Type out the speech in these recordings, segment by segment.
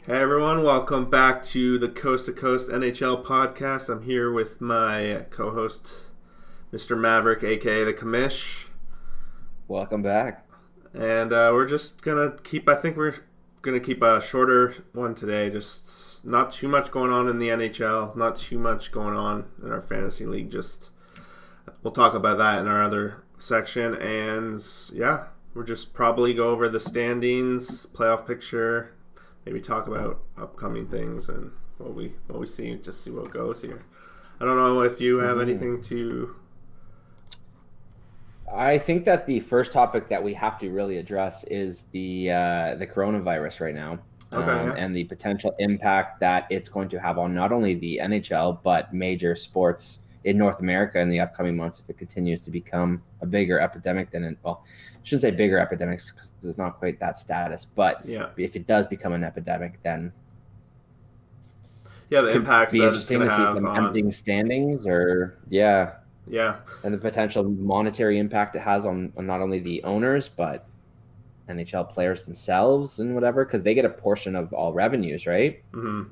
Hey everyone, welcome back to the Coast to Coast NHL podcast. I'm here with my co-host, Mr. Maverick, aka the Commish, Welcome back. and we're just gonna keep. I think we're gonna keep a shorter one today. Just not too much going on in the NHL, not too much going on in our fantasy league. Just we'll talk about that in our other section, and yeah, we'll just probably go over the standings, playoff picture. Maybe talk about upcoming things and what we see, just see what goes here. I don't know if you have anything to. I think that the first topic that we have to really address is the coronavirus right now, Yeah. and the potential impact that it's going to have on not only the NHL but major sports in North America in the upcoming months if it continues to become a bigger epidemic than it. Well, I shouldn't say bigger epidemics because it's not quite that status, but Yeah, if it does become an epidemic, then yeah, the could impacts be that it's interesting going to to see have some on. emptying standings or yeah. Yeah, And the potential monetary impact it has on not only the owners but NHL players themselves and whatever, because they get a portion of all revenues, right? hmm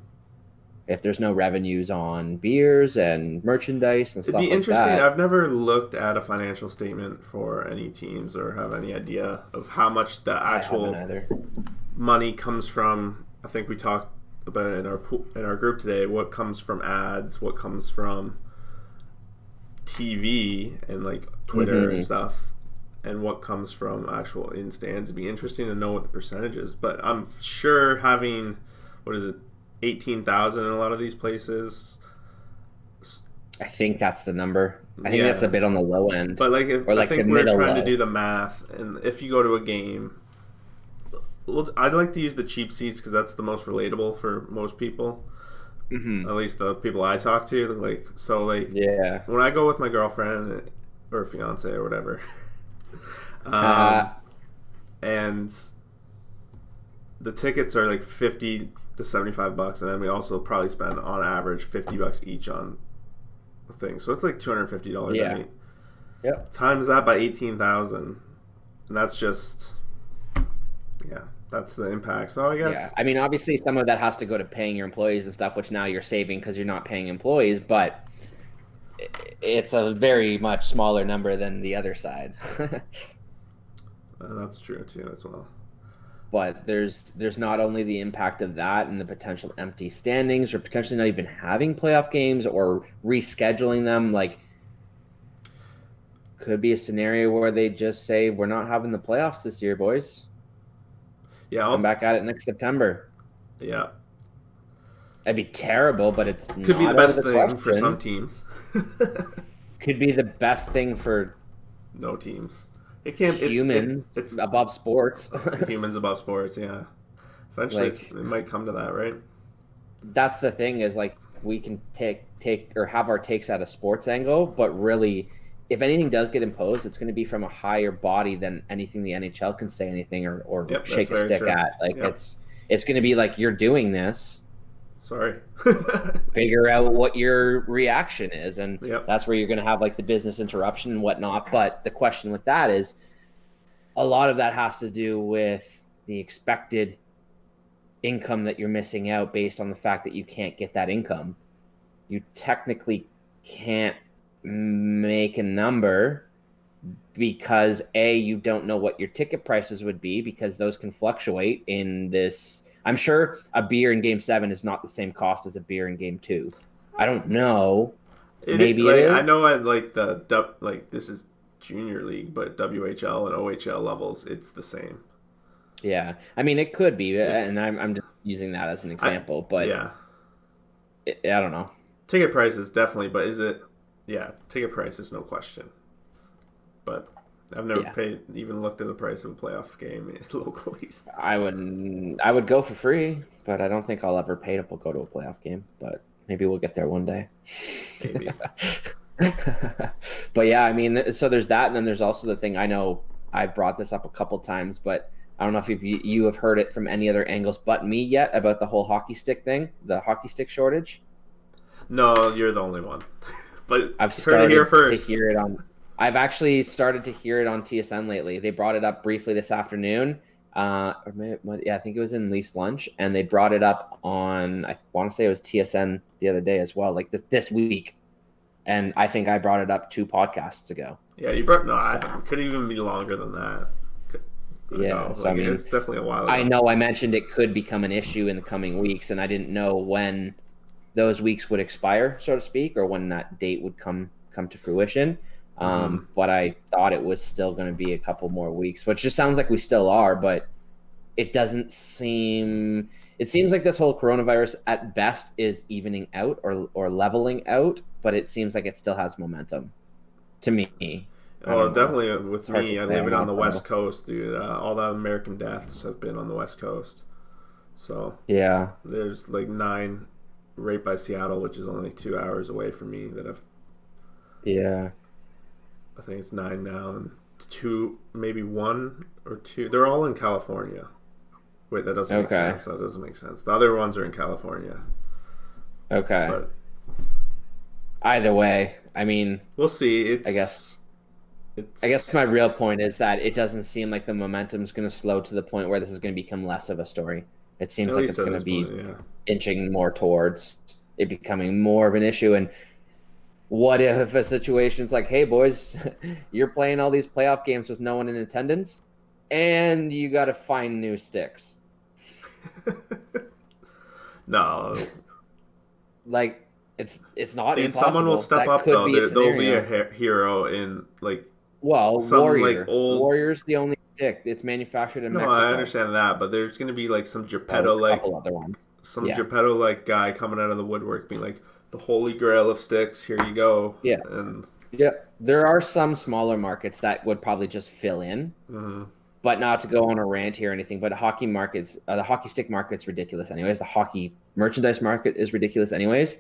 If there's no revenues on beers and merchandise and it'd be stuff like interesting. that, I've never looked at a financial statement for any teams or have any idea of how much the I haven't actual either. money comes from. I think we talked about it in our group today. What comes from ads? What comes from TV and like Twitter and Mm-hmm. stuff, and what comes from actual in stands. It'd be interesting to know what the percentage is, but I'm sure having what is it, 18,000 in a lot of these places. I think that's the number. I think that's a Yeah, bit on the low end but like if or I like the think we're middle trying to low. do the math, and if you go to a game, well, I'd like to use the cheap seats because that's the most relatable for most people. Mm-hmm. At least the people I talk to, like so, like Yeah. when I go with my girlfriend or fiance or whatever, Uh, um, and the tickets are like 50 to 75 bucks, and then we also probably spend on average 50 bucks each on the thing, so it's like $250 a yeah. night. Yep. Times that by 18,000, and that's just, yeah, that's the impact. So I Yeah. guess, I mean, obviously, some of that has to go to paying your employees and stuff, which now you're saving because you're not paying employees, but it's a very much smaller number than the other side. that's true too as well. But there's not only the impact of that and the potential empty standings or potentially not even having playoff games or rescheduling them. Like, could be a scenario where they just say, we're not having the playoffs this year, boys. Yeah, Come back at it next September. yeah, That'd be terrible, but it's could be the not out of best the thing for some question. teams. Could be the best thing for No teams. It can't. humans It's above sports. humans above sports. Yeah. Eventually, Like, it might come to that, right? that's the thing is like we can take or have our takes at a sports angle, but really if anything does get imposed, it's going to be from a higher body than anything the NHL can say anything or Yep, that's shake a very stick true. at. Like Yep. it's going to be like, you're doing this, Sorry. figure out what your reaction is, and Yep. that's where you're going to have like the business interruption and whatnot. But the question with that is a lot of that has to do with the expected income that you're missing out based on the fact that you can't get that income. You technically can't make a number because you don't know what your ticket prices would be because those can fluctuate in this. I'm sure a beer in game 7 is not the same cost as a beer in game 2. I don't know. Maybe it Like I is. know at like like this is junior league, but WHL and OHL levels, it's the same. Yeah. I mean, it could be, If and I'm just using that as an I example, but yeah, I don't know. ticket prices definitely, but is it? Yeah, ticket prices, no question. But I've never Yeah. paid even looked at the price of a playoff game locally. I would go for free, but I don't think I'll ever pay to go to a playoff game. But maybe we'll get there one day. Maybe. But yeah, I mean, so there's that, and then there's also the thing. I know I've brought this up a couple times, but I don't know if you have heard it from any other angles but me yet about the whole hockey stick thing, the hockey stick shortage. No, you're the only one. But I've heard it here started to first. hear it on. I've actually started to hear it on TSN lately. They brought it up briefly this afternoon, I think it was in Leafs lunch, and they brought it up on, I want to say it was TSN the other day as well, like this week. And I think I brought it up 2 podcasts ago. Yeah, you brought it could even be longer than that. Yeah, so I mean, it's definitely a while ago. I know I mentioned it could become an issue in the coming weeks, and I didn't know when those weeks would expire, so to speak, or when that date would come to fruition. But I thought it was still going to be a couple more weeks, which just sounds like we still are, but it doesn't seem. It seems like this whole coronavirus at best is evening out or leveling out, but it seems like it still has momentum to me. Well, definitely with me, I'm living on the West know. Coast, dude. All the American deaths have been on the West Coast. So Yeah, there's like 9 right by Seattle, which is only 2 hours away from me. yeah. I think it's 9 now, and 2, maybe 1 or 2. They're all in California. Wait, that doesn't make sense. That doesn't make sense. The other ones are in California. Okay. But either way, I mean, we'll see. I guess my real point is that it doesn't seem like the momentum is going to slow to the point where this is going to become less of a story. It seems like it's going to be inching more towards it becoming more of an issue. And what if a situation's like, hey, boys, you're playing all these playoff games with no one in attendance, and you got to find new sticks? No. Like, it's not Dude, impossible. Someone will step up, though. There'll be a hero in, like, Warrior. like old... Warrior's the only stick. It's manufactured in Mexico. No, I understand that, but there's going to be, like, some Geppetto-like... a couple other ones. Some Geppetto-like guy coming out of the woodwork being like, the holy grail of sticks, here you go. Yeah. And there are some smaller markets that would probably just fill in. Mm-hmm. But not to go on a rant here or anything, but hockey markets, the hockey stick market's ridiculous anyways. The hockey merchandise market is ridiculous anyways.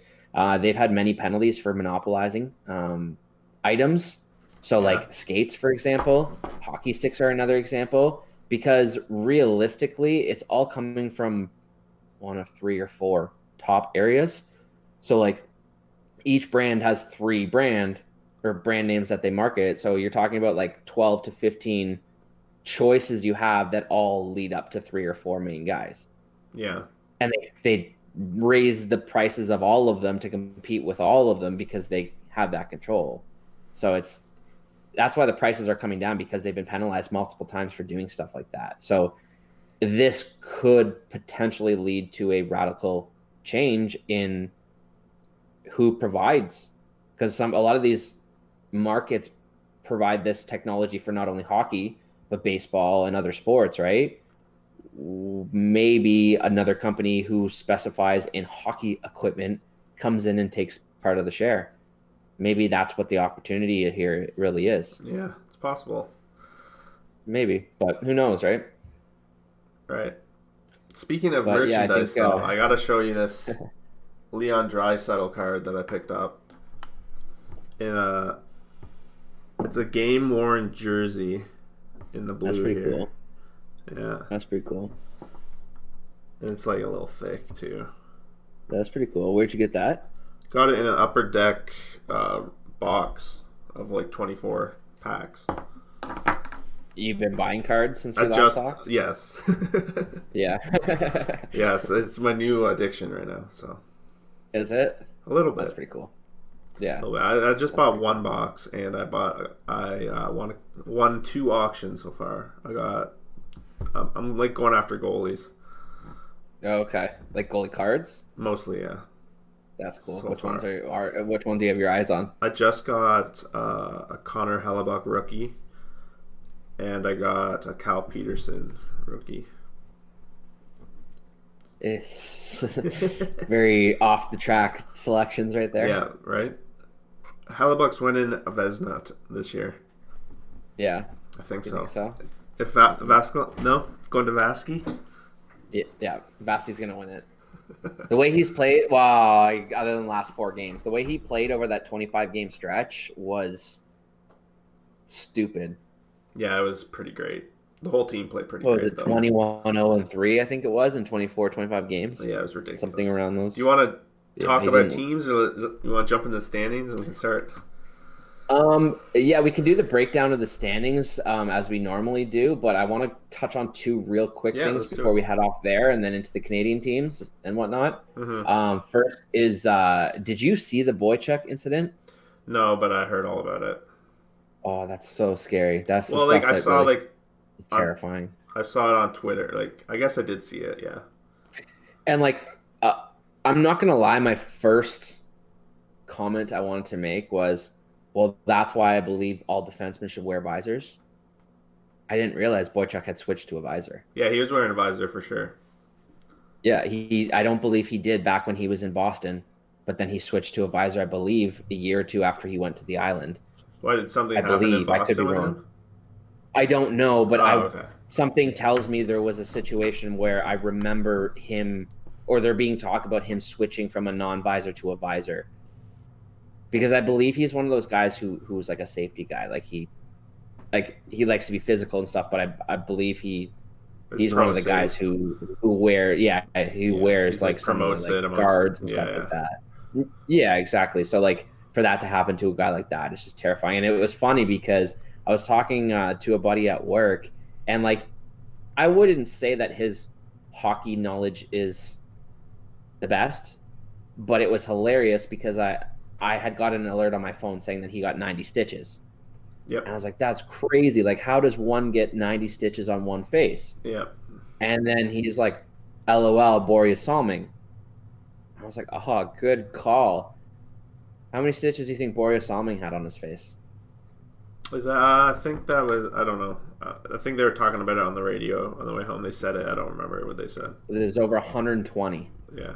They've had many penalties for monopolizing items. So like skates, for example, hockey sticks are another example, because realistically, it's all coming from one of 3 or 4 top areas. So like each brand has 3 brand names that they market. So you're talking about like 12 to 15 choices you have that all lead up to 3 or 4 main guys. Yeah. And they raise the prices of all of them to compete with all of them because they have that control. So that's why the prices are coming down, because they've been penalized multiple times for doing stuff like that. So this could potentially lead to a radical change in who provides, because a lot of these markets provide this technology for not only hockey but baseball and other sports, right? Maybe another company who specifies in hockey equipment comes in and takes part of the share. Maybe that's what the opportunity here really is. Yeah, it's possible. Maybe, but who knows, right? Right. Speaking of merchandise, though, I got to show you this Leon Draisaitl card that I picked up. It's a game-worn jersey in the blue. That's pretty here. Cool. Yeah. That's pretty cool. And it's like a little thick, too. That's pretty cool. Where'd you get that? Got it in an Upper Deck box of like 24 packs. You've been buying cards since we last talked? Yes. Yeah. Yes, it's my new addiction right now. So. Is it? A little bit. That's pretty cool. Yeah. I just bought 1 box, and I won 2 auctions so far. I'm like going after goalies. Okay, like goalie cards. Mostly, yeah. That's cool. So which far. ones which one do you have your eyes on? I just got a Connor Hellebuck rookie, and I got a Cal Peterson rookie. It's very off the track selections right there. Yeah, right. Hellebuck's winning a Vezina this year. Yeah, I think so. Think so. If Vasco, no, going to Vasky. Yeah, Basti's gonna win it. The way he's played, other than the last 4 games, the way he played over that 25-game stretch was stupid. Yeah, it was pretty great. The whole team played pretty great. 21-0-3, I think it was, in 24, 25 games. Yeah, it was ridiculous. Something around those. Do you want to talk about teams, or you want to jump into the standings and we can start? Yeah, we can do the breakdown of the standings as we normally do, but I want to touch on two real quick Yeah, things let's do before it. we head off there and then into the Canadian teams and whatnot. First is, did you see the Boychuk incident? No, but I heard all about it. Oh, that's so scary. That's the Well, like stuff I that saw really like is on terrifying. I saw it on Twitter. Like I guess I did see it. Yeah. And like, I'm not gonna lie, my first comment I wanted to make was, well, that's why I believe all defensemen should wear visors. I didn't realize Boychuk had switched to a visor. Yeah, he was wearing a visor for sure. Yeah, I don't believe he did back when he was in Boston, but then he switched to a visor, I believe, a year or two after he went to the island. Why did something I happen in believe. I could be Boston with wrong. him? I don't know, but Oh, I okay. something tells me there was a situation where I remember him or there being talk about him switching from a non-visor to a visor. Because I believe he's one of those guys who's like a safety guy. He likes to be physical and stuff, but I believe It's he's one pro of the safe. guys who Yeah, wears he's like like some of the promotes it like amongst. guards and stuff Yeah, like that. Yeah, exactly. So like for that to happen to a guy like that, it's just terrifying. And it was funny because I was talking to a buddy at work, and like I wouldn't say that his hockey knowledge is the best, but it was hilarious because I had got an alert on my phone saying that he got 90 stitches. yep, And I was like, that's crazy. Like, how does one get 90 stitches on one face? yep. And then he's like, LOL, Boreas Salming. I was like, oh, good call. How many stitches do you think Boreas Salming had on his face? I think that was. I don't know. I think they were talking about it on the radio on the way home. They said it. I don't remember what they said. It was over 120. Yeah.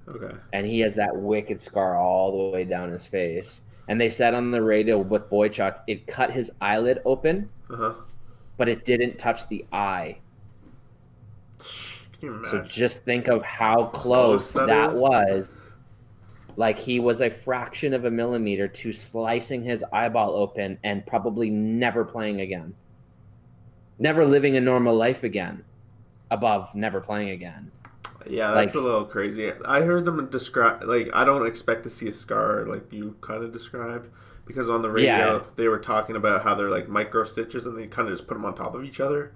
Okay. And he has that wicked scar all the way down his face. And they said on the radio with Boychuk, it cut his eyelid open, Uh huh. but it didn't touch the eye. Can you So imagine? just think of how Close close that that is? was. Like he was a fraction of a millimeter to slicing his eyeball open and probably never playing again. Never living a normal life again. Above never playing again. Yeah, Like, that's a little crazy. I heard them describe like I don't expect to see a scar like you kind of described because on the radio yeah, they were talking about how they're like micro stitches and they kind of just put them on top of each other.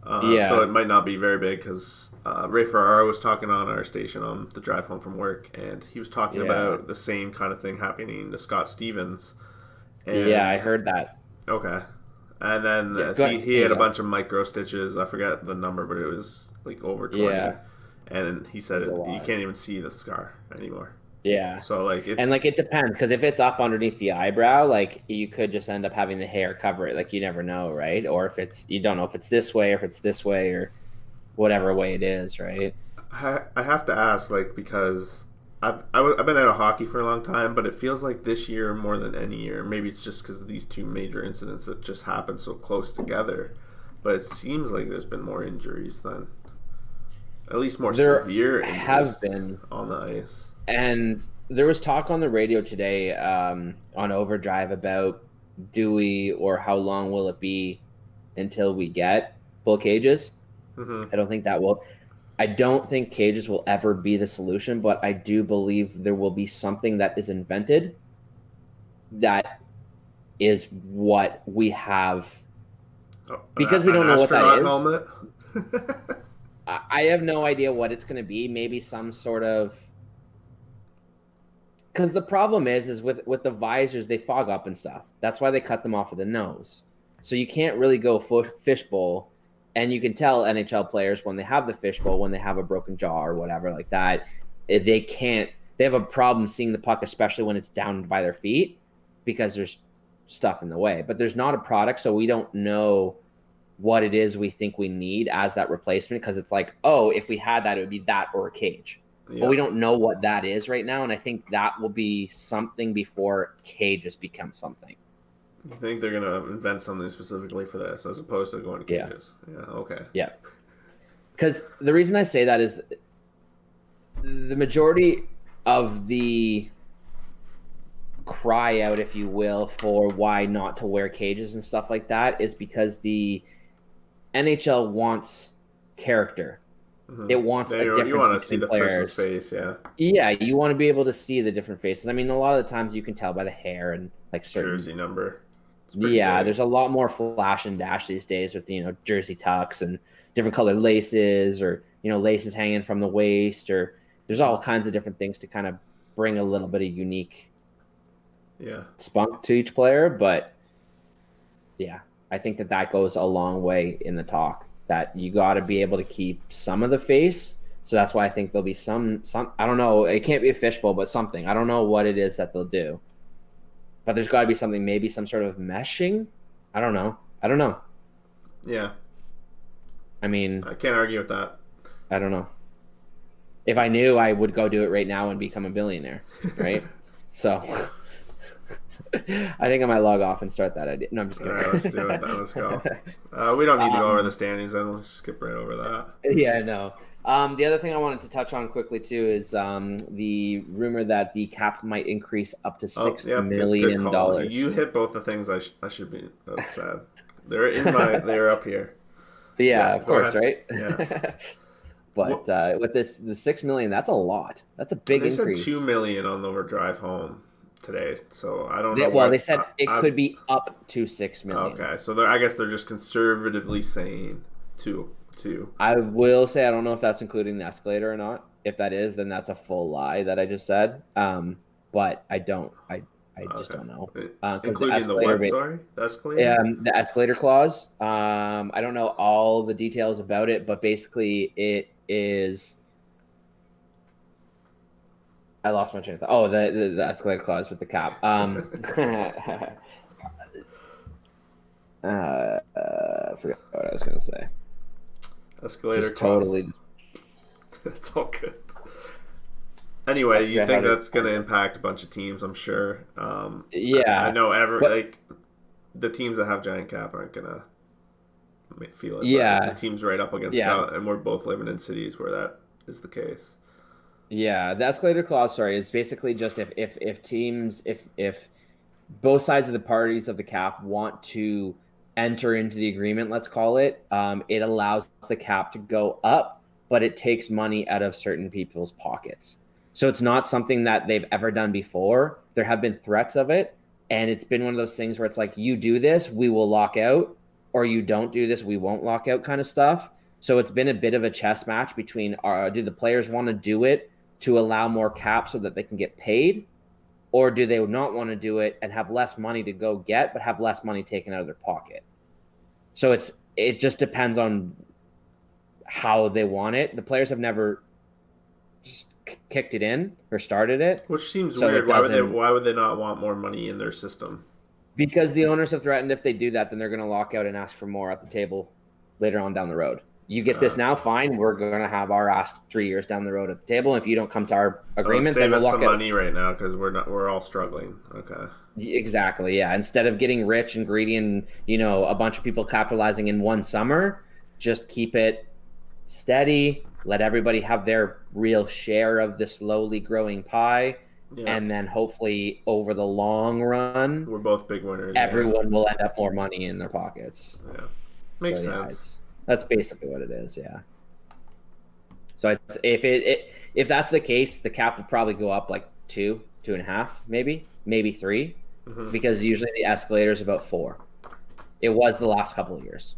So yeah, it might not be very big because Ray Ferraro was talking on our station on the drive home from work, and he was talking yeah, about the same kind of thing happening to Scott Stevens. yeah. I And heard that. okay, and then Yeah, go ahead. he There you had a go. bunch of micro stitches. I forget the number, but it was like over 20. Yeah, And he said it's a you lot. can't even see the scar anymore. Yeah. So like it, And like it depends because if it's up underneath the eyebrow, like you could just end up having the hair cover it. Like you never know, right? Or if it's you don't know if it's this way or if it's this way or whatever way it is, right? I have to ask like because I've been out of hockey for a long time, but it feels like this year more than any year. Maybe it's just because of these two major incidents that just happened so close together. But it seems like there's been more injuries than at least more There severe have injuries been, on the ice. and there was talk on the radio today on Overdrive about do we or how long will it be until we get full cages? Hmm. I don't think that will. I don't think cages will ever be the solution, but I do believe there will be something that is invented that is what we have because we don't know what that Astronaut is. helmet. I have no idea what it's going to be. Maybe some sort of because the problem is with the visors they fog up and stuff. That's why they cut them off of the nose. So you can't really go fishbowl, and you can tell NHL players when they have the fishbowl when they have a broken jaw or whatever like that, they can't. They have a problem seeing the puck, especially when it's down by their feet, because there's stuff in the way. But there's not a product, so we don't know what it is we think we need as that replacement because it's like, oh, if we had that, it would be that or a cage. Yeah. But we don't know what that is right now, and I think that will be something before cages become something. You think they're gonna invent something specifically for this as opposed to going to Yeah. cages? Yeah. Okay. Yeah. Because the reason I say that is the majority of the cry out, if you will, for why not to wear cages and stuff like that is because the NHL wants character. Mhm. It wants Yeah, a you difference want to see between the players. person's face, yeah. Yeah, you want to be able to see the different faces. I mean, a lot of the times you can tell by the hair and like certain jersey number. Yeah, there's a lot more flash and dash these days with, jersey tucks and different colored laces, or, laces hanging from the waist, or there's all kinds of different things to kind of bring a little bit of unique spunk to each player. But yeah, I think that goes a long way in the talk, that you got to be able to keep some of the face. So that's why I think there'll be some, I don't know, it can't be a fishbowl, but something. I don't know what it is that they'll do. But there's got to be something, maybe some sort of meshing. I don't know. Yeah. I mean, I can't argue with that. I don't know. If I knew, I would go do it right now and become a billionaire, right? So I think I might log off and start that idea. No, I'm just kidding. All right, let's do it then. Let's go. We don't need to go over the standings, then we'll skip right over that. Yeah, no. The other thing I wanted to touch on quickly too is the rumor that the cap might increase up to $6 million. Good you hit both the things I should be sad. They're up here. Yeah, of course, ahead. Right? Yeah. But with the $6 million, that's a lot. That's a big increase. They said $2 million on the drive home today, so I don't know. Well, they said it could be up to $6 million. Okay, so I guess they're just conservatively saying two. I will say I don't know if that's including the escalator or not. If that is, then that's a full lie that I just said. But I don't. I just don't know. Including the what? Sorry, the escalator. The escalator clause. I don't know all the details about it, but basically it is. I lost my train of thought. Oh, the escalator clause with the cap. I forgot what I was going to say. Escalator clause. Totally. That's all good. Anyway, you think that's going to impact a bunch of teams? I'm sure. Yeah, I know. The teams that have giant cap aren't going to feel it. Yeah, the teams right up against Cal, and we're both living in cities where that is the case. Yeah, the escalator clause, is basically just if teams, if both sides of the parties of the cap want to enter into the agreement, let's call it, it allows the cap to go up, but it takes money out of certain people's pockets. So it's not something that they've ever done before. There have been threats of it, and it's been one of those things where it's like, you do this, we will lock out, or you don't do this, we won't lock out kind of stuff. So it's been a bit of a chess match between, do the players want to do it to allow more cap so that they can get paid, or do they not want to do it and have less money to go get, but have less money taken out of their pocket? So it just depends on how they want it. The players have never kicked it in or started it, which seems weird. Why would they not want more money in their system? Because the owners have threatened if they do that, then they're going to lock out and ask for more at the table later on down the road. You get this now, fine. We're going to have our ask 3 years down the road at the table. If you don't come to our agreement, then we'll lock out. Save us some money right now because we're all struggling. Okay. Exactly. Yeah. Instead of getting rich and greedy and a bunch of people capitalizing in one summer, just keep it steady. Let everybody have their real share of the slowly growing pie. Yeah. And then hopefully over the long run, we're both big winners. Everyone will end up more money in their pockets. Yeah. Makes sense. That's basically what it is, yeah. So if that's the case, the cap will probably go up like 2.5, maybe 3, because usually the escalator is about 4. It was the last couple of years.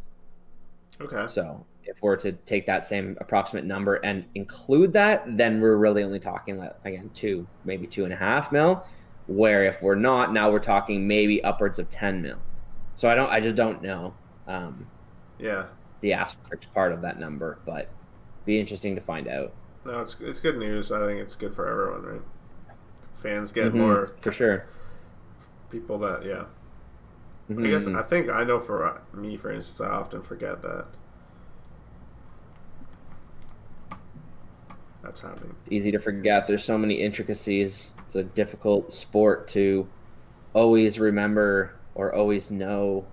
Okay. So if we're to take that same approximate number and include that, then we're really only talking like, again, 2, maybe 2.5 mil. Where if we're not, now we're talking maybe upwards of 10 mil. So I just don't know. The asterisk part of that number, but be interesting to find out. No, it's good news. I think it's good for everyone, right? Fans get more for sure. People that I guess I know for me, for instance, I often forget that that's happening. It's easy to forget. There's so many intricacies. It's a difficult sport to always remember or always know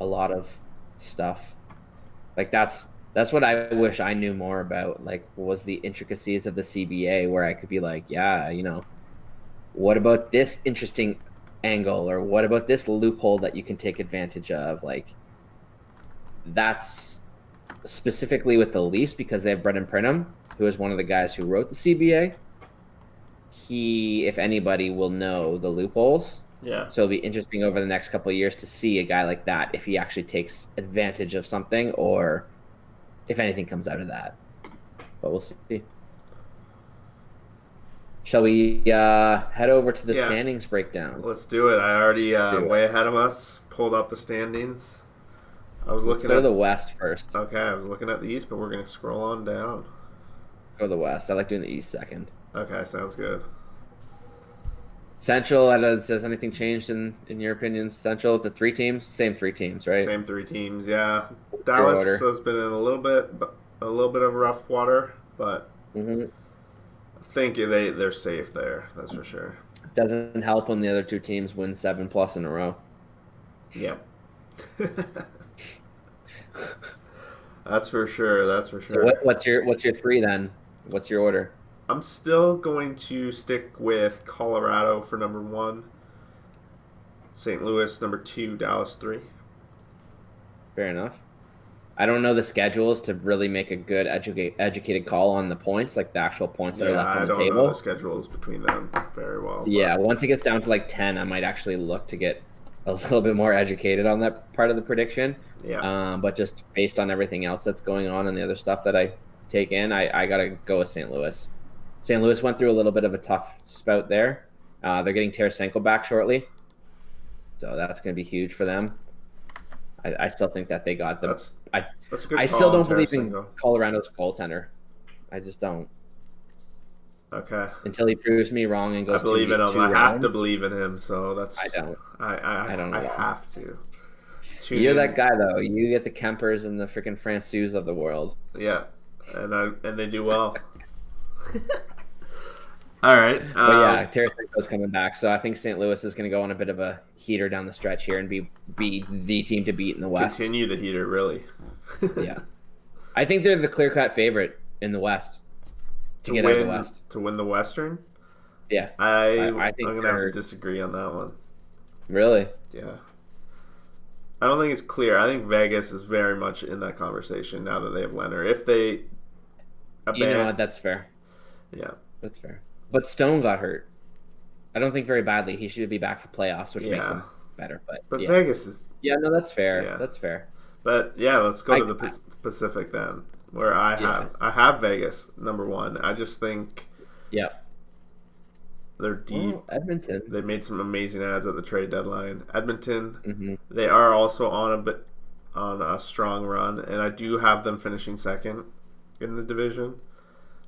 a lot of stuff. Like that's what I wish I knew more about, like was the intricacies of the CBA, where I could be like, what about this interesting angle, or what about this loophole that you can take advantage of? Like that's specifically with the Leafs, because they have Brendan Pridham, who is one of the guys who wrote the CBA. He, if anybody, will know the loopholes. Yeah. So it'll be interesting over the next couple of years to see a guy like that, if he actually takes advantage of something or if anything comes out of that. But we'll see. Shall we head over to the Yeah. standings breakdown? Let's do it. I already Do it. way ahead of us pulled up the standings. I was Let's looking go to at the West first. Okay, I was looking at the East, but we're gonna scroll on down. Go to the West. I like doing the East second. Okay, sounds good. Central, has anything changed in your opinion? Central, the three teams, same three teams, right? Same three teams, yeah. Your Dallas order. has been in a little bit of rough water, but Mm-hmm. I think they're safe there. That's for sure. Doesn't help when the other two teams win 7+ in a row. Yep. That's for sure. That's for So sure. what's your three then? What's your order? I'm still going to stick with Colorado for number 1, St. Louis number 2, Dallas 3. Fair enough. I don't know the schedules to really make a good educated call on the points, like the actual points that are left on the I don't table. know the schedules between them very well. Yeah, once it gets down to like 10, I might actually look to get a little bit more educated on that part of the prediction. Yeah. But just based on everything else that's going on and the other stuff that I take in, I got to go with St. Louis. St. Louis went through a little bit of a tough spout there. They're getting Tarasenko back shortly, so that's going to be huge for them. I still think that they got the. That's a good I call still on don't believe in Tarasenko. Colorado's goaltender. I just don't. Okay. Until he proves me wrong and goes. I believe in him. two I have rounds, to believe in him. So that's. I don't. I don't know. I have to. You're that guy though. You get the Kempers and the freaking Francouz of the world. Yeah, and they do well. All right. But yeah, Tarasenko's coming back, so I think St. Louis is going to go on a bit of a heater down the stretch here and be the team to beat in the West. Continue the heater, really. Yeah, I think they're the clear-cut favorite in the West to get out of the West. To win the Western? Yeah, I think I'm going to have to disagree on that one. Really? Yeah. I don't think it's clear. I think Vegas is very much in that conversation now that they have Leonard. If they You know what? That's fair. Yeah. That's fair. But Stone got hurt. I don't think very badly. He should be back for playoffs, which makes him better. But yeah. Vegas is... Yeah, no, that's fair. Yeah. That's fair. But yeah, let's go to the Pacific then, where I have Vegas number 1. I just think they're deep. Well, Edmonton. They made some amazing ads at the trade deadline. Edmonton, Mm-hmm. they are also on a strong run, and I do have them finishing second in the division.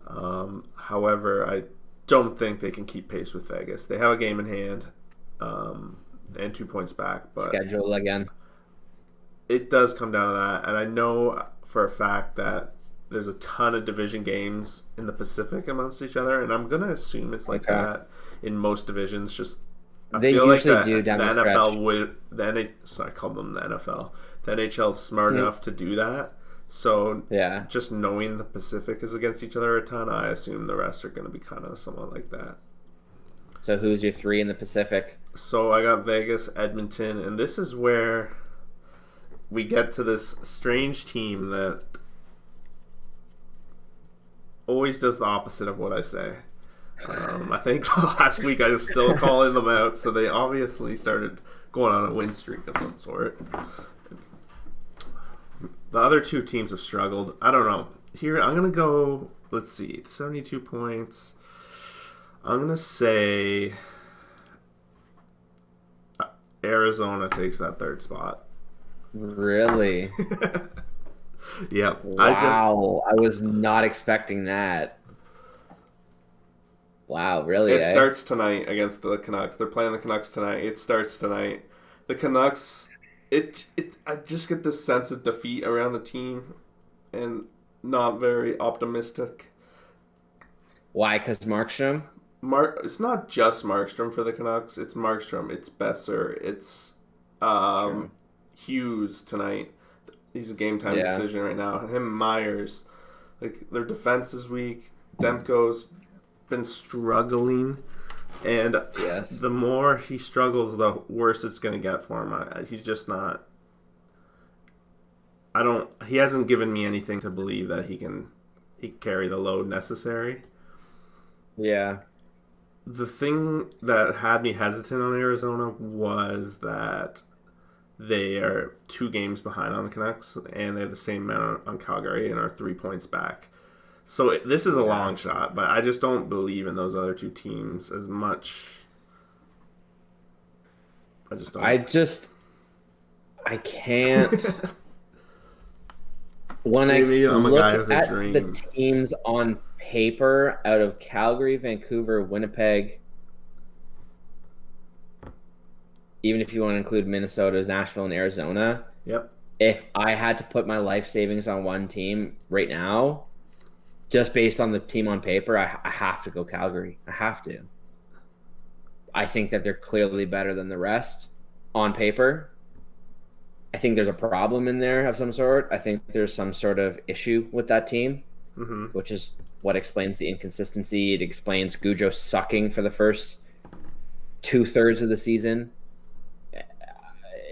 However, I don't think they can keep pace with Vegas. They have a game in hand and 2 points back, but Schedule again. it does come down to that. And I know for a fact that there's a ton of division games in the Pacific amongst each other, and I'm gonna assume it's like that in most divisions. Just They feel usually like do down the NFL stretch. would I called them the NFL. The NHL is smart enough to do that. So Yeah. just knowing the Pacific is against each other a ton, I assume the rest are going to be kind of somewhat like that. So who's your three in the Pacific? So I got Vegas, Edmonton, and this is where we get to this strange team that always does the opposite of what I say. I think last week I was still calling them out, so they obviously started going on a win streak of some sort. The other two teams have struggled. I don't know. Here, I'm going to go, let's see, 72 points. I'm going to say Arizona takes that third spot. Really? Yep. Wow. I was not expecting that. Wow, really? It starts tonight against the Canucks. They're playing the Canucks tonight. It starts tonight. The Canucks, I just get this sense of defeat around the team and not very optimistic. Why? Because Markstrom? It's not just Markstrom for the Canucks. It's Markstrom. It's Besser. It's Hughes tonight. He's a game time decision right now. Him and Myers. Like, their defense is weak. Demko's been struggling. And the more he struggles, the worse it's going to get for him. He's just not... He hasn't given me anything to believe that he can carry the load necessary. Yeah. The thing that had me hesitant on Arizona was that they are 2 games behind on the Canucks, and they have the same amount on Calgary and are 3 points back. So this is a long shot, but I just don't believe in those other two teams as much. I just don't. I can't. When I Maybe I'm a guy look with a at dream. the teams on paper out of Calgary, Vancouver, Winnipeg, even if you want to include Minnesota, Nashville, and Arizona, Yep. if I had to put my life savings on one team right now, just based on the team on paper, I have to go Calgary. I have to. I think that they're clearly better than the rest on paper. I think there's a problem in there of some sort. I think there's some sort of issue with that team, which is what explains the inconsistency. It explains Gujo sucking for the first 2/3 of the season.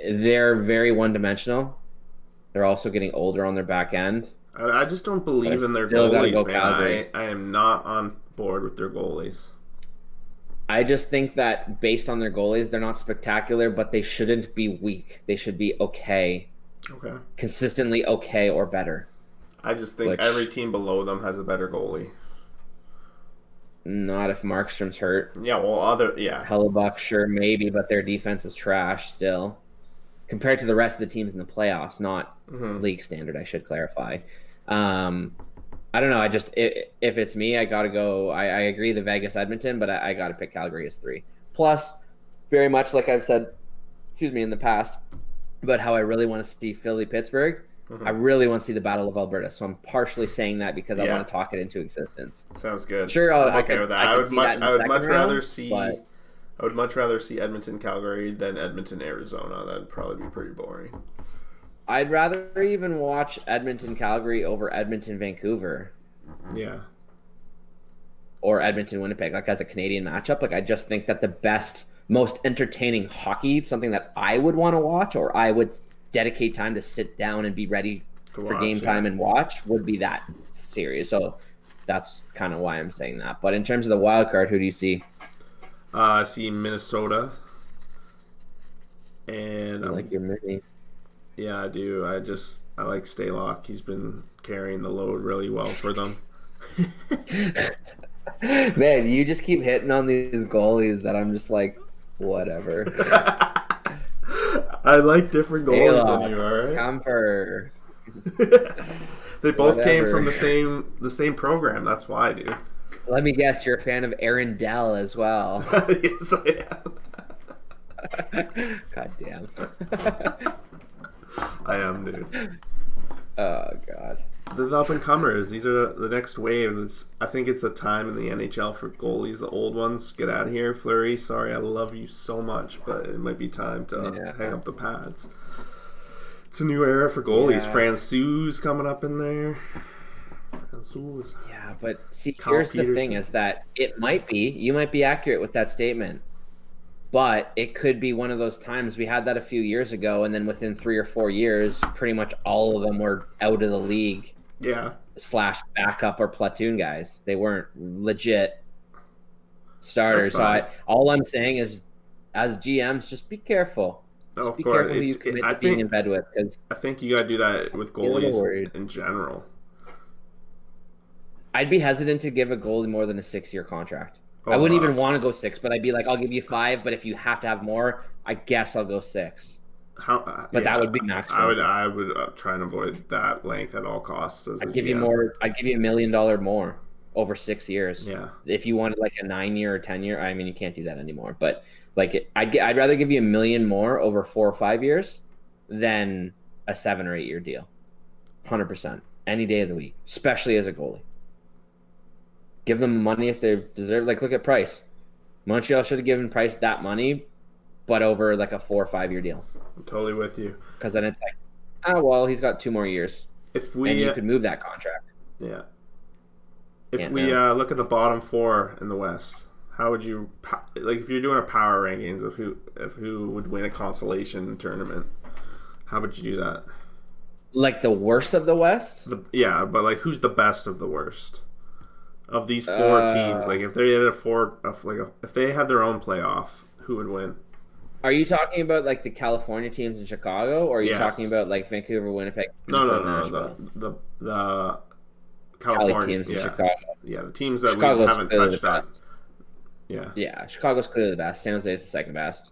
They're very one-dimensional. They're also getting older on their back end. I just don't believe in their still gotta goalies, go man. Calgary. I am not on board with their goalies. I just think that based on their goalies, they're not spectacular, but they shouldn't be weak. They should be okay. Okay. Consistently okay or better. I just think every team below them has a better goalie. Not if Markstrom's hurt. Yeah, well, Hellebuck, sure, maybe, but their defense is trash still. Compared to the rest of the teams in the playoffs, not league standard, I should clarify. I don't know. If it's me, I got to go. I agree the Vegas Edmonton, but I got to pick Calgary as 3. Plus, very much like I've said, in the past, about how I really want to see Philly Pittsburgh. I really want to see the Battle of Alberta. So I'm partially saying that because I want to talk it into existence. Sounds good. Sure, I'm okay with that. I would much rather see. But... I would much rather see Edmonton Calgary than Edmonton Arizona. That'd probably be pretty boring. I'd rather even watch Edmonton Calgary over Edmonton Vancouver. Yeah. Or Edmonton Winnipeg, like as a Canadian matchup. Like I just think that the best, most entertaining hockey, something that I would want to watch, or I would dedicate time to sit down and be ready for game time and watch, would be that series. So that's kind of why I'm saying that. But in terms of the wild card, who do you see? I see Minnesota. And I like your Mini. Yeah, I do. I like Stalock. He's been carrying the load really well for them. Man, you just keep hitting on these goalies that I'm just like, whatever. I like different goalies than you, alright? Comfort. They both came from the same program. That's why, dude. Let me guess, you're a fan of Aaron Dell as well. Yes, I am. God damn. I am, dude. Oh, God. The up-and-comers. These are the next wave. I think it's the time in the NHL for goalies. The old ones, get out of here. Fleury, sorry, I love you so much, but it might be time to hang up the pads. It's a new era for goalies. Yeah. Francouz coming up in there. Francouz. Yeah, but see, here's the thing is that you might be accurate with that statement, but it could be one of those times. We had that a few years ago, and then within 3 or 4 years, pretty much all of them were out of the league. Yeah. / backup or platoon guys. They weren't legit starters. So all I'm saying is, as GMs, just be careful. No, of be course. Careful who you commit to being in bed with, because I think you got to do that with goalies in general. I'd be hesitant to give a goalie more than a 6-year contract. I wouldn't even want to go 6, but I'd be like, I'll give you 5. But if you have to have more, I guess I'll go 6. That would be max. I would try and avoid that length at all costs. I'd give you more. I'd give you $1 million more over 6 years. Yeah. If you wanted like a 9-year or 10-year, I mean, you can't do that anymore. But like, I'd rather give you $1 million more over 4 or 5 years than a 7 or 8 year deal. 100%, any day of the week, especially as a goalie. Give them money if they deserve. Like, look at Price. Montreal should have given Price that money, but over like a 4 or 5 year deal. I'm totally with you. Because then it's like, well, he's got 2 more years. And you could move that contract. Yeah. If we look at the bottom 4 in the West, how would you if you're doing a power rankings of who would win a consolation tournament? How would you do that? Like the worst of the West? But like who's the best of the worst? Of these four teams, like if they had if they had their own playoff, who would win? Are you talking about like the California teams in Chicago, or are you talking Yes. about like Vancouver, Winnipeg, No, no, Minnesota, no, Nashville? no. The Cali California, teams in yeah, Chicago. yeah, the teams that we Chicago's haven't clearly touched the on. best. Yeah, Yeah, Chicago's clearly the best. San Jose is the second best.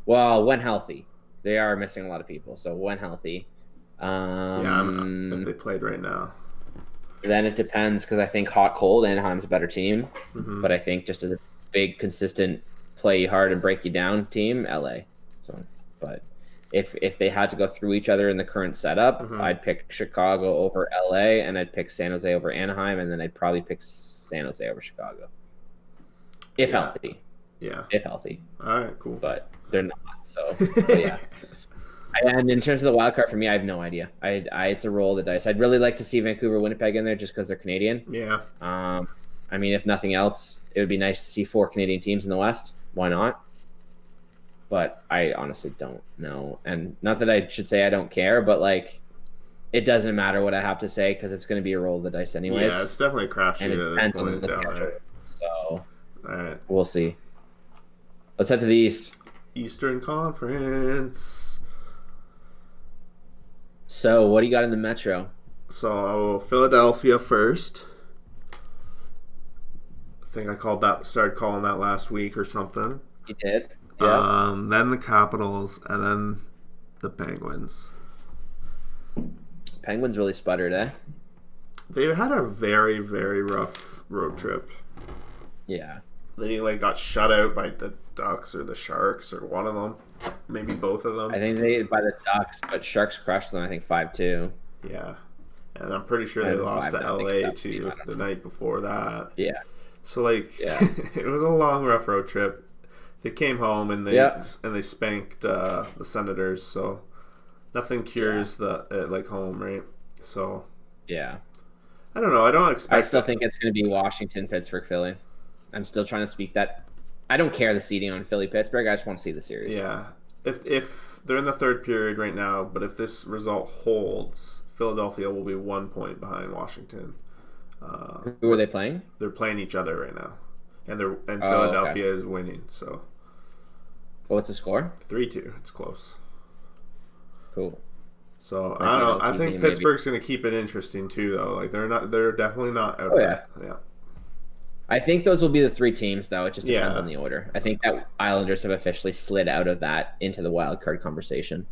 Well, when healthy, they are missing a lot of people. So when healthy, if they played right now. then it depends because I think hot cold Anaheim's a better team, but I think just as a big consistent play you hard and break you down team, LA. So, but if they had to go through each other in the current setup, I'd pick Chicago over LA, and I'd pick San Jose over Anaheim, and then I'd probably pick San Jose over Chicago. If healthy. Yeah. If healthy. All right, cool. But they're not. So, but yeah. And in terms of the wild card, for me, I have no idea. It's a roll of the dice. I'd really like to see Vancouver, Winnipeg in there just because they're Canadian. Yeah. I mean, if nothing else, it would be nice to see 4 Canadian teams in the West. Why not? But I honestly don't know. And not that I should say I don't care, but like, it doesn't matter what I have to say because it's going to be a roll of the dice anyways. Yeah, it's definitely a crapshoot and it at depends this point on the down schedule. there. So, all right. We'll see. Let's head to the East. Eastern Conference. So, what do you got in the Metro? So, Philadelphia first. I think I started calling that last week or something. You did? Yeah. Then the Capitals, and then the Penguins. Penguins really sputtered, eh? They had a very, very rough road trip. Yeah. They got shut out by the Ducks or the Sharks or one of them, maybe both of them. I think they by the Ducks, but Sharks crushed them. I think 5-2. Yeah, and I'm pretty sure they lost to LA too the night before that. Yeah. So it was a long, rough road trip. They came home and they spanked the Senators. So nothing cures the home, right? So yeah, I don't know. I don't expect. I still think it's going to be Washington, Pittsburgh, Philly. I'm still trying to speak that. I don't care the seeding on Philly, Pittsburgh. I just want to see the series. Yeah, if they're in the third period right now, but if this result holds, Philadelphia will be 1 point behind Washington. Who are they playing? They're playing each other right now, and Philadelphia is winning. So, what's the score? 3-2. It's close. Cool. So I don't know. I think Pittsburgh's going to keep it interesting too, though. Like they're definitely not out. Yeah. I think those will be the 3 teams, though. It just depends on the order. I think that Islanders have officially slid out of that into the wild card conversation.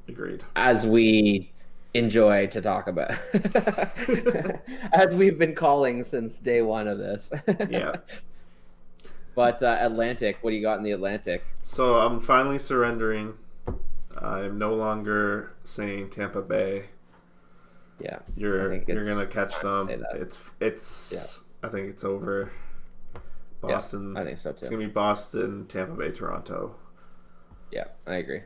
Agreed. As we enjoy to talk about, as we've been calling since day one of this. Yeah. But Atlantic, what do you got in the Atlantic? So I'm finally surrendering. I'm no longer saying Tampa Bay. Yeah, you're gonna catch them. It's. Yeah. I think it's over. Boston. Yeah, I think so too. It's gonna be Boston, Tampa Bay, Toronto. Yeah, I agree.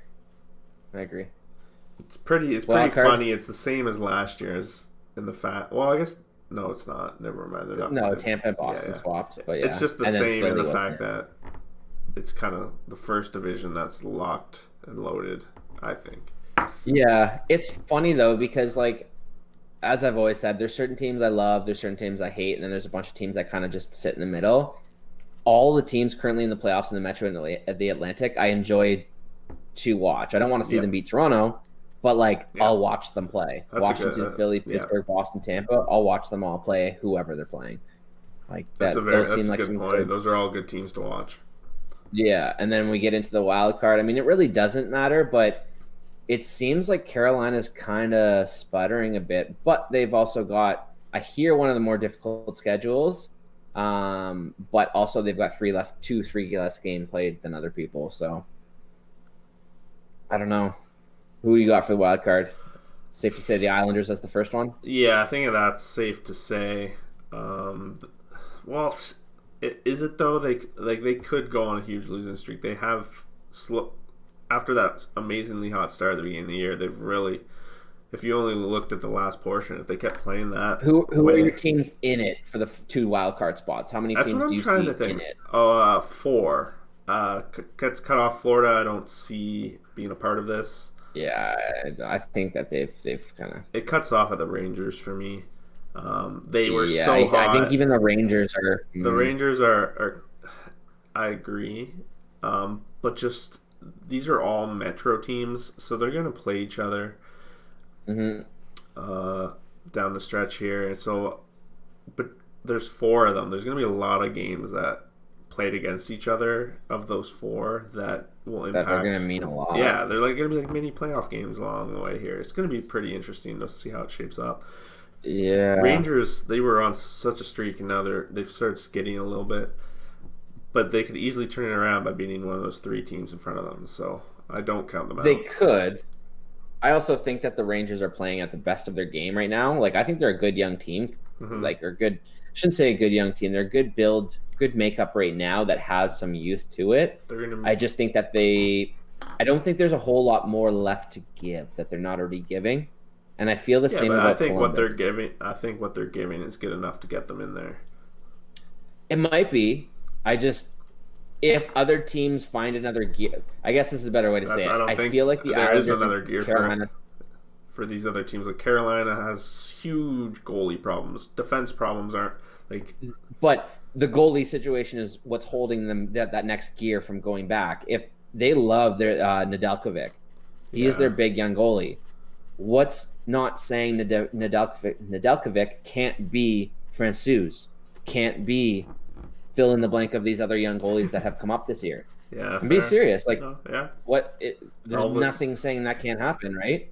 It's pretty funny. It's the same as last year's in the fact. Well, I guess no, it's not. Never mind. They're not. No, Tampa and Boston swapped, but yeah, it's just the same in the fact that it's kind of the first division that's locked and loaded. I think. Yeah, it's funny though because as I've always said, there's certain teams I love, there's certain teams I hate, and then there's a bunch of teams that kind of just sit in the middle. All the teams currently in the playoffs in the Metro and the Atlantic, I enjoy to watch. I don't want to see them beat Toronto, but I'll watch them play. That's Washington, Philly, Pittsburgh, Boston, Tampa. I'll watch them all play whoever they're playing. That's a good point. Those are all good teams to watch. Yeah, and then we get into the wild card. I mean, it really doesn't matter, but it seems like Carolina's kind of sputtering a bit, but they've also got, I hear, one of the more difficult schedules, but also they've got 3 less game played than other people. So I don't know. Who do you got for the wild card? Safe to say the Islanders as the first one? Yeah, I think that's safe to say. Well, is it though? They could go on a huge losing streak. They have after that amazingly hot start at the beginning of the year. They've really, if you only looked at the last portion, if they kept playing that, who are your teams in it for the 2 wild card spots? How many teams do you see in it? 4. Gets cut off. Florida, I don't see being a part of this. Yeah, I think that they've kind of. It cuts off at the Rangers for me. They were so hot. I think even the Rangers are. The Rangers are I agree, but just these are all Metro teams, so they're going to play each other down the stretch here. So, but there's 4 of them. There's going to be a lot of games that played against each other of those 4 that will impact. That they're going to mean a lot. Yeah, they're like going to be like mini playoff games along the way here. It's going to be pretty interesting to see how it shapes up. Yeah, Rangers, they were on such a streak, and now they've started skidding a little bit. But they could easily turn it around by beating one of those 3 teams in front of them. So I don't count them out. They could. I also think that the Rangers are playing at the best of their game right now. Like, I think they're a good young team. Like, or good. I shouldn't say a good young team. They're a good build, good makeup right now that has some youth to it. I just think that I don't think there's a whole lot more left to give that they're not already giving. And I feel the same about I think Columbus. what they're giving is good enough to get them in there. It might be. If other teams find another gear, I guess this is a better way to say it. I feel like the there is Islanders another gear Carolina. For these other teams. Like Carolina has huge goalie problems. Defense problems aren't like. But the goalie situation is what's holding them that next gear from going back. If they love their Nedeljkovic, he is their big young goalie. What's not saying Nedeljkovic can't be Francouz, can't be fill in the blank of these other young goalies that have come up this year. Yeah, and be serious. Like, there's nothing saying that can't happen, right?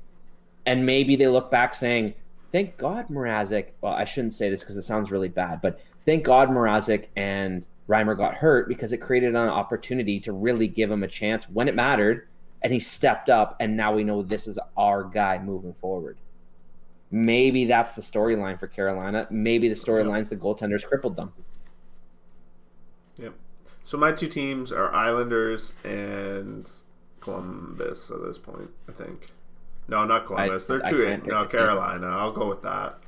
And maybe they look back saying, "Thank God Mrazek." Well, I shouldn't say this because it sounds really bad, but thank God Mrazek and Reimer got hurt because it created an opportunity to really give him a chance when it mattered, and he stepped up. And now we know this is our guy moving forward. Maybe that's the storyline for Carolina. Maybe the storyline's the goaltenders crippled them. Yep. So my 2 teams are Islanders and Columbus at this point, I think. No, not Columbus. They're 2. No, Carolina. I'll go with that.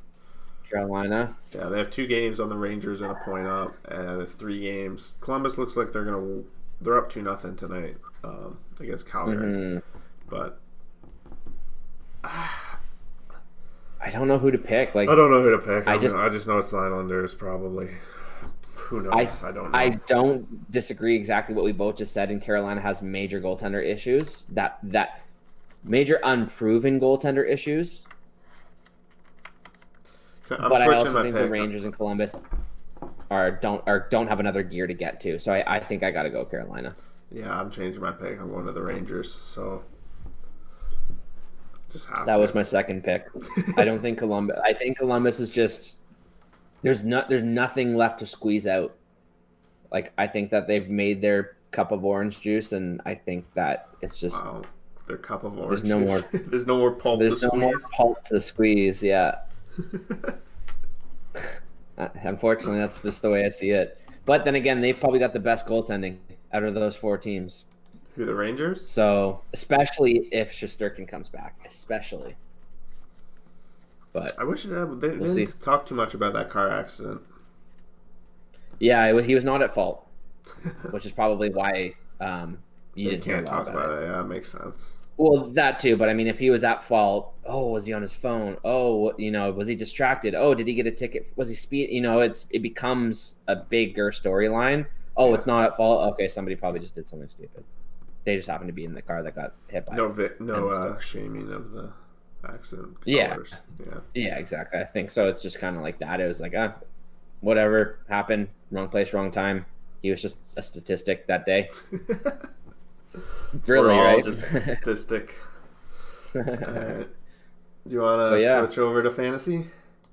Carolina. Yeah, they have 2 games on the Rangers and a point up, and 3 games. Columbus looks like they're up 2-0 tonight against Calgary. But I don't know who to pick. Like, I don't know who to pick. I just know it's the Islanders probably. Who knows? I don't know. I don't disagree exactly what we both just said. And Carolina has major goaltender issues. That major unproven goaltender issues. But I also think the Rangers and Columbus don't have another gear to get to. So I think I got to go Carolina. Yeah, I'm changing my pick. I'm going to the Rangers. So just have that was my second pick. I don't think Columbus. I think Columbus is just. There's nothing left to squeeze out. Like, I think that they've made their cup of orange juice, and I think that it's just their cup of orange. There's no more pulp. There's no more pulp to squeeze. Yeah. Unfortunately, that's just the way I see it. But then again, they've probably got the best goaltending out of those 4 teams. Who, the Rangers? So, especially if Shesterkin comes back, especially. But I wish they didn't talk too much about that car accident. Yeah, he was not at fault, which is probably why you didn't can't talk about it. Yeah, it makes sense. Well, that too, but I mean, if he was at fault, was he on his phone? Was he distracted? Did he get a ticket? Was he speed? It becomes a bigger storyline. It's not at fault. Okay, somebody probably just did something stupid. They just happened to be in the car that got hit by. No shaming of the accident. Yeah, exactly. I think so. It's just kind of like that. It was like, whatever happened, wrong place, wrong time. He was just a statistic that day. Really, right? Just a statistic. Do you want to switch over to fantasy?